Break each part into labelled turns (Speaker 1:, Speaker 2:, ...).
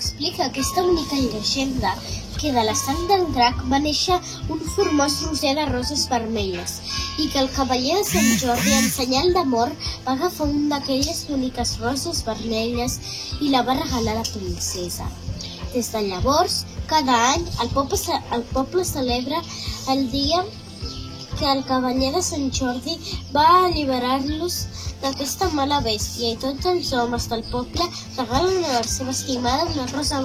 Speaker 1: explica aquesta única llegenda que de la sang del drac va néixer un formós roser de roses vermelles i que el cavaller de Sant Jordi, en senyal d'amor, va agafar un d'aquelles boniques roses vermelles i la va regalar a la princesa. Des de llavors, cada any, el poble celebra el dia que el cavaller de Sant Jordi va alliberar-los d'aquesta mala bèstia i tots els homes del poble regalen a la seva estimada una rosa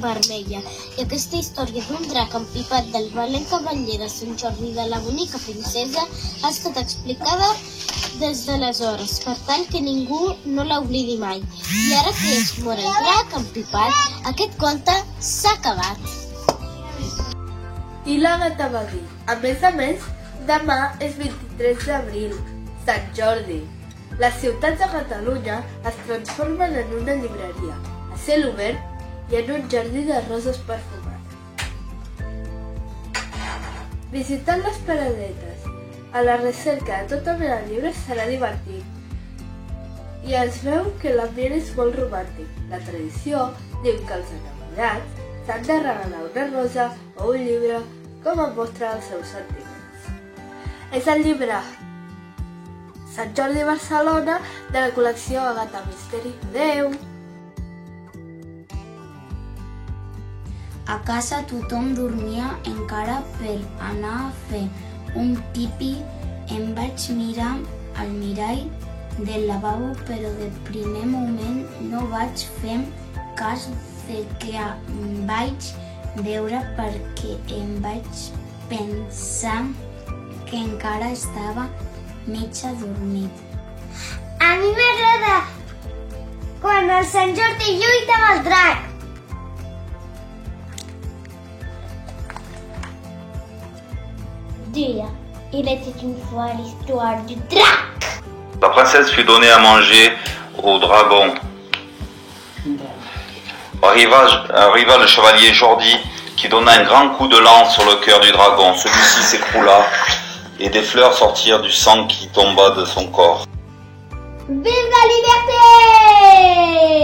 Speaker 1: vermella. I aquesta història d'un drac empipat del valent cavaller de Sant Jordi i de la bonica princesa ha estat explicada des d'aleshores, per tal que ningú no l'oblidi mai. I ara que és mort el drac empipat, aquest conte s'ha acabat.
Speaker 2: I la gata va dir, a més, demà és 23 d'abril, Sant Jordi. Les ciutats de Catalunya es transformen en una llibreria, a cel obert i en un jardí de roses perfumades. Visitant les paradetes a la recerca de tota mena de llibres serà divertit. I es veu que l'ambient és molt romàntic. La tradició diu que els enamorats s'han de regalar una rosa o un llibre com a mostra dels seus sentiments. És el llibre Sant Jordi Barcelona de la col·lecció Agatha Misteri. Adeu!
Speaker 3: A casa tothom dormia encara per anar a fer un pipí. Em vaig mirar al mirall del lavabo, però de primer moment no vaig fer cas del que em vaig veure perquè em vaig pensar que encara estava mig adormit.
Speaker 4: A mi m'agrada quan el Sant Jordi lluita amb el drac.
Speaker 1: Dia, il était une fois l'histoire du drac.
Speaker 5: La princesse fut donnée à manger au dragon. Arriva le chevalier Jordi qui donna un grand coup de lance sur le cœur du dragon. Celui-ci s'écroula et des fleurs sortirent du sang qui tomba de son corps.
Speaker 4: Vive la liberté!